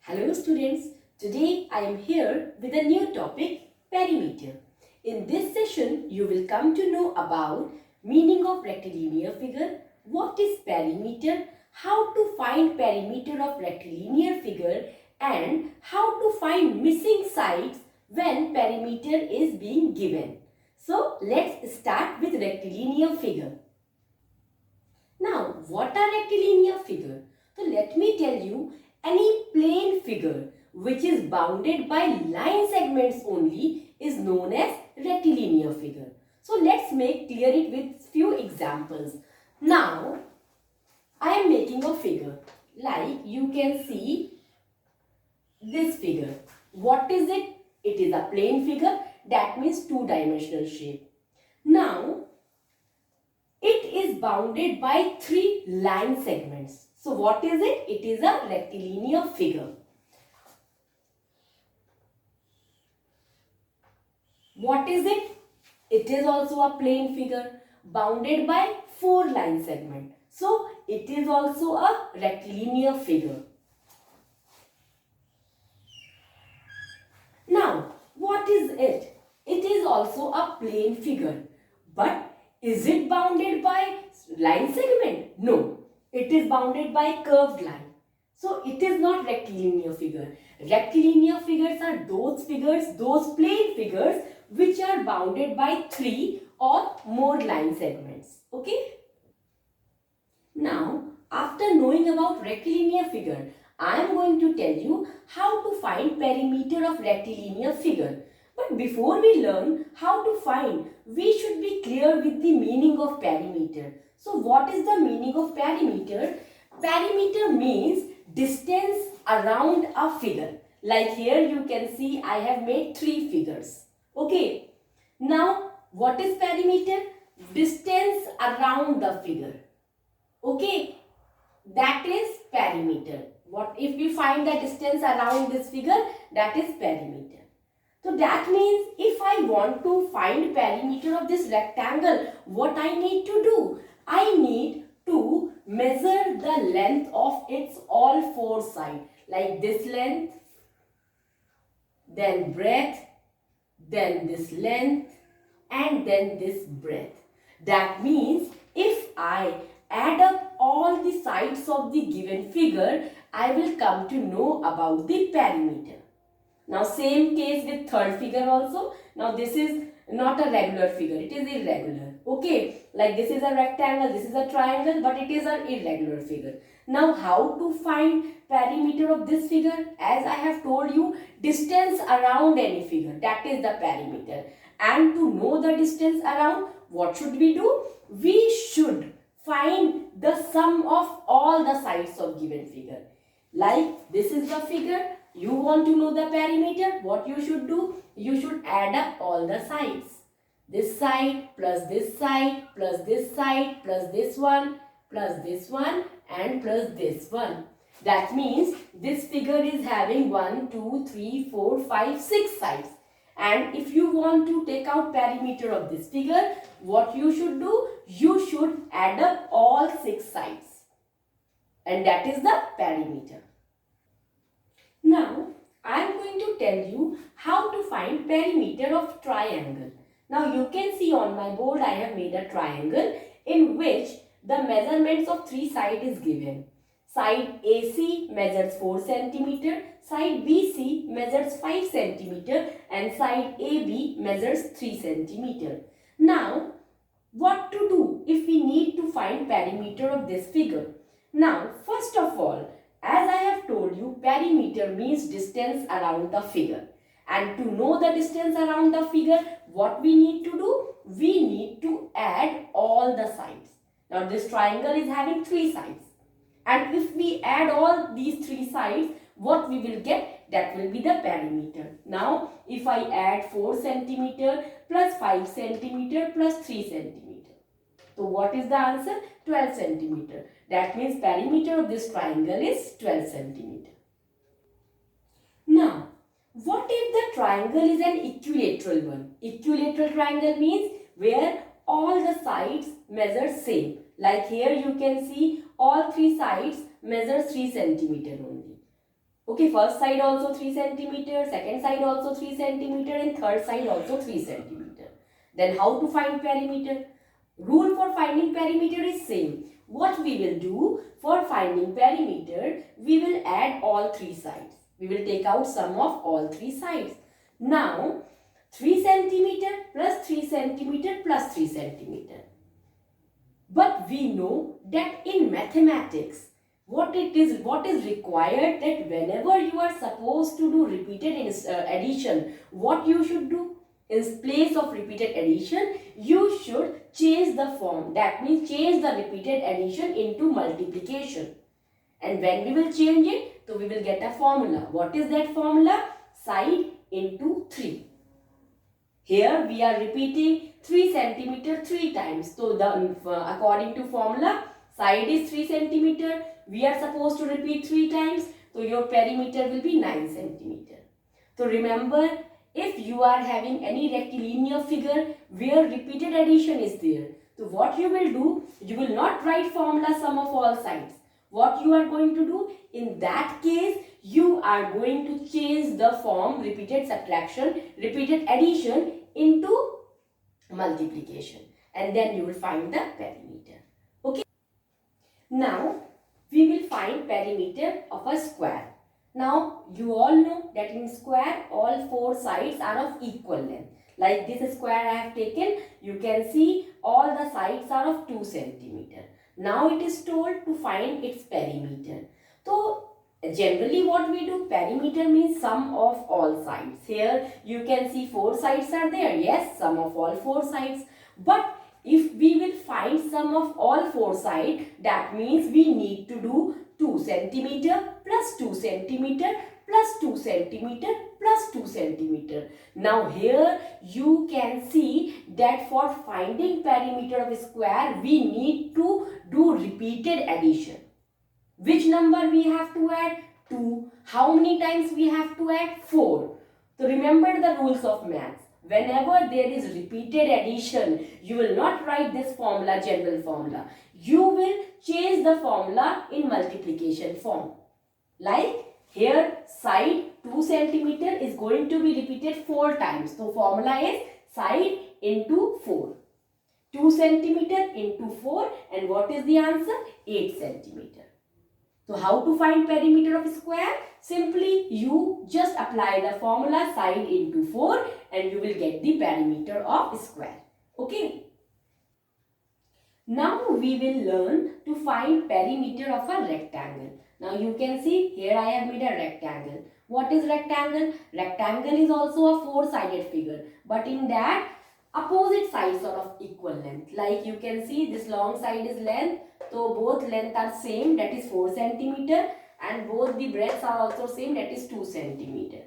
Hello students, today I am here with a new topic, perimeter. In this session, you will come to know about meaning of rectilinear figure, what is perimeter, how to find perimeter of rectilinear figure and how to find missing sides when perimeter is being given. So let's start with rectilinear figure. Now, what are rectilinear figure? So let me tell you, any plane figure which is bounded by line segments only is known as rectilinear figure. So let's make clear it with few examples. Now, I am making a figure like you can see this figure. What is it? It is a plane figure, that means two-dimensional shape. Now, it is bounded by three line segments. So what is it? It is a rectilinear figure. What is it? It is also a plane figure bounded by four line segments. So it is also a rectilinear figure. Now, what is it? It is also a plane figure. But is it bounded by line segment? No. It is bounded by curved line. So it is not rectilinear figure. Rectilinear figures are those figures, those plane figures which are bounded by three or more line segments. Okay? Now, after knowing about rectilinear figure, I am going to tell you how to find perimeter of rectilinear figure. But before we learn how to find, we should be clear with the meaning of perimeter. So what is the meaning of perimeter? Perimeter means distance around a figure. Like here you can see I have made three figures. Okay. Now what is perimeter? Distance around the figure. Okay. That is perimeter. What if we find the distance around this figure? That is perimeter. So that means if I want to find perimeter of this rectangle, what I need to do? I need to measure the length of its all four sides. Like this length, then breadth, then this length and then this breadth. That means if I add up all the sides of the given figure, I will come to know about the perimeter. Now same case with third figure also. Now this is not a regular figure, it is irregular. Okay, like this is a rectangle, this is a triangle, but it is an irregular figure. Now how to find perimeter of this figure? As I have told you, distance around any figure, that is the perimeter. And to know the distance around, what should we do? We should find the sum of all the sides of given figure. Like this is the figure. You want to know the perimeter, what you should do? You should add up all the sides. This side plus this side plus this side plus this one and plus this one. That means this figure is having 1, 2, 3, 4, 5, 6 sides. And if you want to take out perimeter of this figure, what you should do? You should add up all 6 sides. And that is the perimeter. Now, I am going to tell you how to find perimeter of triangle. Now, you can see on my board I have made a triangle in which the measurements of three sides is given. Side AC measures 4 cm, side BC measures 5 cm and side AB measures 3 cm. Now, what to do if we need to find perimeter of this figure? Now, first of all, as I have told you, perimeter means distance around the figure. And to know the distance around the figure, what we need to do? We need to add all the sides. Now this triangle is having 3 sides. And if we add all these 3 sides, what we will get? That will be the perimeter. Now if I add 4 cm plus 5 cm plus 3 cm. So what is the answer? 12 cm. That means perimeter of this triangle is 12 cm. Now, what if the triangle is an equilateral one? Equilateral triangle means where all the sides measure same. Like here you can see all 3 sides measure 3 cm only. Okay, first side also 3 centimeter, second side also 3 centimeter, and third side also 3 centimeter. Then how to find perimeter? Rule for finding perimeter is same. What we will do for finding perimeter, we will add all three sides. We will take out sum of all three sides. Now, 3 centimeter plus 3 centimeter plus 3 centimeter. But we know that in mathematics, what is required, that whenever you are supposed to do repeated addition, what you should do? In place of repeated addition, you should change the form. That means change the repeated addition into multiplication. And when we will change it, so we will get a formula. What is that formula? Side into 3. Here we are repeating 3 centimeter 3 times. So according to formula, side is 3 centimeter. We are supposed to repeat 3 times. So your perimeter will be 9 centimeter. So remember, if you are having any rectilinear figure where repeated addition is there, so what you will do, you will not write formula sum of all sides. What you are going to do, in that case, you are going to change the form repeated subtraction, repeated addition into multiplication, and then you will find the perimeter. Okay. Now, we will find perimeter of a square. Now, you all know that in square, all 4 sides are of equal length. Like this square I have taken, you can see all the sides are of 2 centimeter. Now, it is told to find its perimeter. So, generally what we do, perimeter means sum of all sides. Here, you can see 4 sides are there. Yes, sum of all 4 sides. But if we will find sum of all 4 sides, that means we need to do 2 centimeter plus 2 centimeter plus 2 centimeter plus 2 centimeter. Now here you can see that for finding perimeter of a square, we need to do repeated addition. Which number we have to add? 2. How many times we have to add? 4. So remember the rules of maths. Whenever there is repeated addition, you will not write this formula, general formula. You will change the formula in multiplication form. Like here, side 2 centimeter is going to be repeated 4 times. So formula is side into 4. 2 centimeter into 4, and what is the answer? 8 centimeter. So how to find perimeter of a square? Simply you just apply the formula side into 4 and you will get the perimeter of a square. Okay. Now we will learn to find perimeter of a rectangle. Now you can see here I have made a rectangle. What is rectangle? Rectangle is also a 4-sided figure, but in that opposite sides are of equal length. Like you can see this long side is length, so both length are same, that is 4 centimeter, and both the breadths are also same, that is 2 centimeter.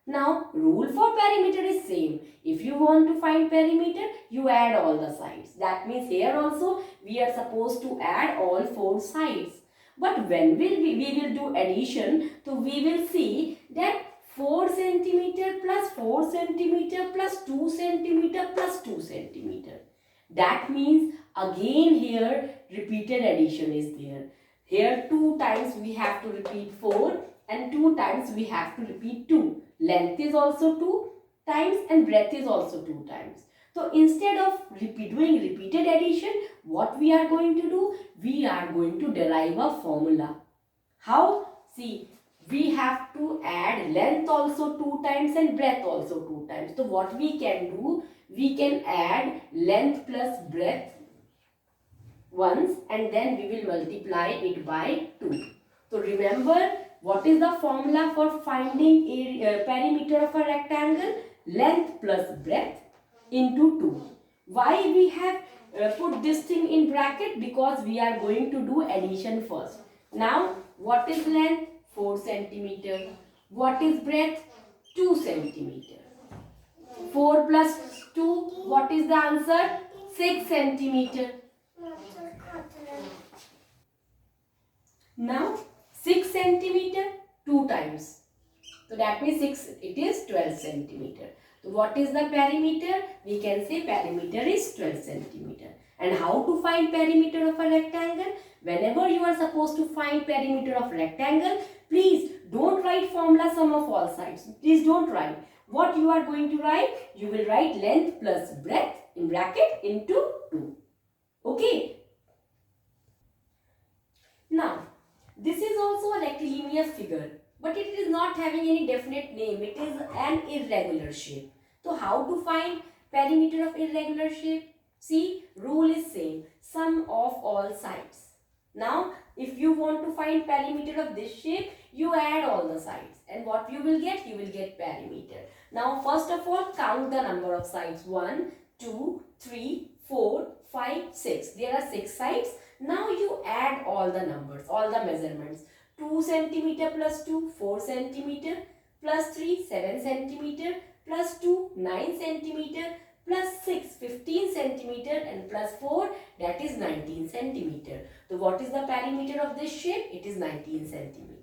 Now rule for perimeter is same. If you want to find perimeter, you add all the sides. That means here also we are supposed to add all 4 sides. But when we will do addition, so we will see that 4 centimeter plus 4 centimeter plus 2 centimeter plus 2 centimeter. That means again here repeated addition is there. Here 2 times we have to repeat 4 and 2 times we have to repeat 2. Length is also 2 times and breadth is also 2 times. So instead of doing repeated addition, what we are going to do? We are going to derive a formula. How? See, we have to add length also 2 times and breadth also 2 times. So what we can do? We can add length plus breadth once and then we will multiply it by 2. So remember, what is the formula for finding a perimeter of a rectangle? Length plus breadth into 2. Why we have put this thing in bracket? Because we are going to do addition first. Now, what is length? 4 centimeter. What is breadth? 2 centimeter. 4 plus 2, what is the answer? 6 centimeter. Now, 6 centimeter 2 times. So that means 6, it is 12 centimeter. So what is the perimeter? We can say perimeter is 12 centimeter. And how to find perimeter of a rectangle? Whenever you are supposed to find perimeter of rectangle, please Don't write formula sum of all sides. Please don't write. What you are going to write? You will write length plus breadth in bracket into 2. Okay. Now, this is also a rectilinear figure, but it is not having any definite name. It is an irregular shape. So, how to find perimeter of irregular shape? See, rule is same. Sum of all sides. Now, if you want to find perimeter of this shape, you add all the sides. And what you will get? You will get perimeter. Now, first of all, count the number of sides. 1, 2, 3, 4, 5, 6. There are 6 sides. Now, you add all the numbers, all the measurements. 2 centimeter plus 2, 4 centimeter, plus 3, 7 centimeter, plus 2, 9 centimeter, plus 6, 15 centimeter, and plus 4, that is 19 centimeter. So, what is the perimeter of this shape? It is 19 centimeter.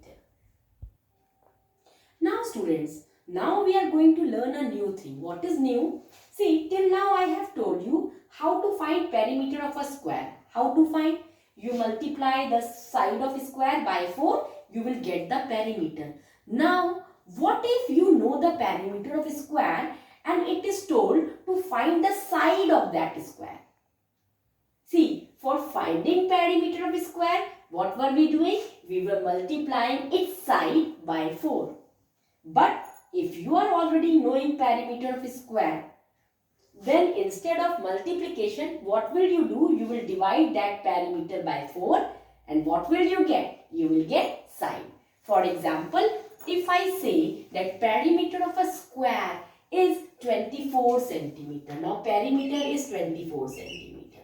Now, students, now we are going to learn a new thing. What is new? See, till now I have told you how to find perimeter of a square. How to find? You multiply the side of a square by 4, you will get the perimeter. Now, what if you know the perimeter of a square and it is told to find the side of that square? See, for finding perimeter of a square, what were we doing? We were multiplying its side by 4. But if you are already knowing perimeter of a square, then instead of multiplication, what will you do? You will divide that perimeter by 4, and what will you get? You will get side. For example, if I say that perimeter of a square is 24 centimeter. Now perimeter is 24 centimeter.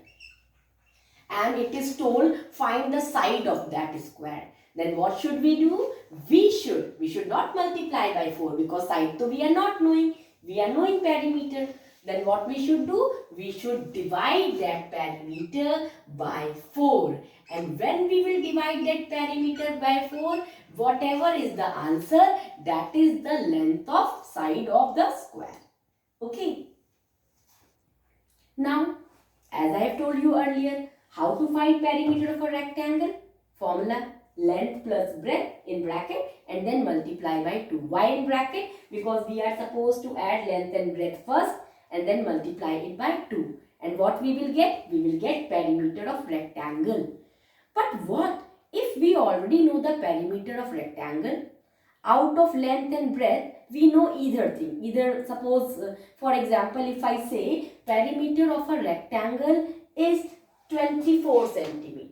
And it is told find the side of that square. Then what should we do? We should not multiply by 4 because side to we are not knowing. We are knowing perimeter. Then what we should do? We should divide that perimeter by 4. And when we will divide that perimeter by 4, whatever is the answer, that is the length of side of the square. Okay. Now, as I have told you earlier, how to find perimeter of a rectangle? Formula length plus breadth in bracket and then multiply by 2. Why in bracket? Because we are supposed to add length and breadth first and then multiply it by 2. And what we will get? We will get perimeter of rectangle. But what if we already know the perimeter of rectangle? Out of length and breadth, we know either thing. Either suppose, for example, if I say perimeter of a rectangle is 24 centimeter.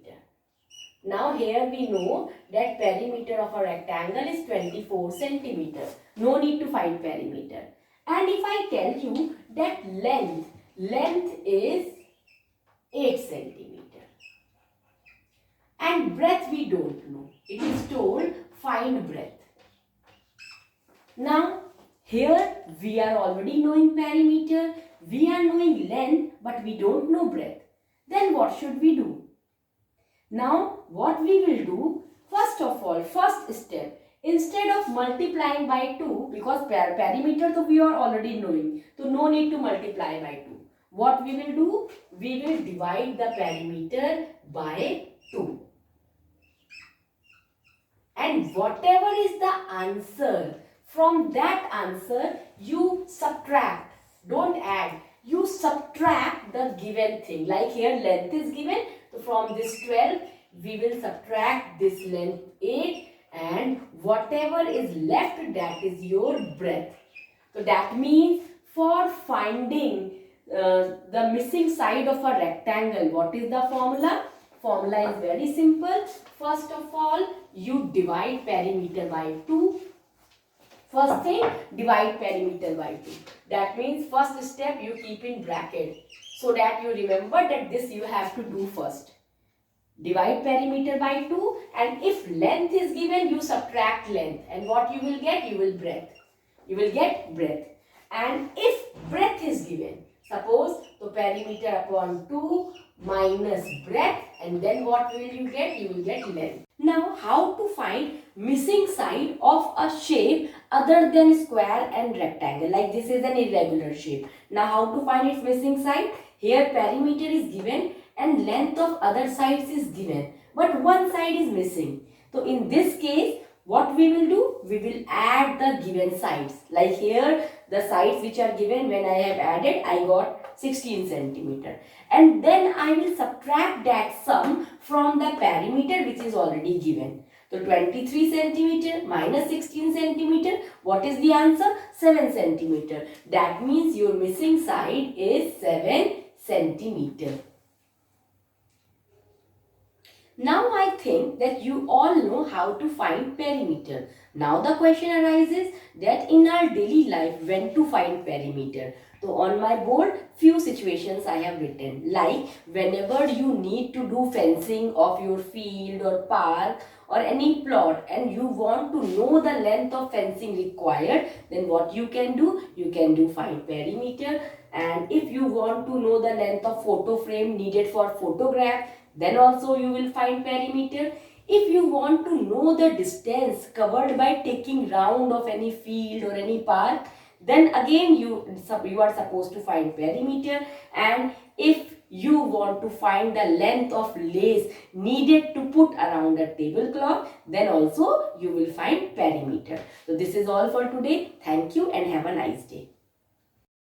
Now here we know that perimeter of a rectangle is 24 centimeter. No need to find perimeter. And if I tell you that length is 8 centimeter. And breadth we don't know. It is told find breadth. Now here we are already knowing perimeter. We are knowing length but we don't know breadth. Then what should we do? Now, what we will do, first of all, first step, instead of multiplying by 2, because perimeter so we are already knowing, so no need to multiply by 2. What we will do? We will divide the perimeter by 2. And whatever is the answer, from that answer, you subtract, don't add. You subtract the given thing. Like here length is given. So from this 12, we will subtract this length 8 and whatever is left, that is your breadth. So that means for finding the missing side of a rectangle, what is the formula? Formula is very simple. First of all, you divide perimeter by 2. First thing, divide perimeter by 2. That means first step you keep in bracket so that you remember that this you have to do first. Divide perimeter by 2 and if length is given, you subtract length and what you will get? You will breadth. You will get breadth. And if breadth is given, suppose so perimeter upon 2 minus breadth and then what will you get? You will get length. Now how to find missing side of a shape other than square and rectangle? Like this is an irregular shape. Now how to find its missing side? Here perimeter is given and length of other sides is given. But one side is missing. So in this case, what we will do? We will add the given sides. Like here, the sides which are given, when I have added, I got 16 centimeter. And then I will subtract that sum from the perimeter which is already given. So 23 centimeter minus 16 centimeter, what is the answer? 7 centimeter. That means your missing side is 7 centimeter. Now I think that you all know how to find perimeter. Now the question arises that in our daily life, when to find perimeter. So on my board, few situations I have written, like whenever you need to do fencing of your field or park or any plot and you want to know the length of fencing required, then what you can do? You can do find perimeter. And if you want to know the length of photo frame needed for photograph, then also you will find perimeter. If you want to know the distance covered by taking round of any field or any park, then again you are supposed to find perimeter. And if you want to find the length of lace needed to put around a tablecloth, then also you will find perimeter. So this is all for today. Thank you and have a nice day.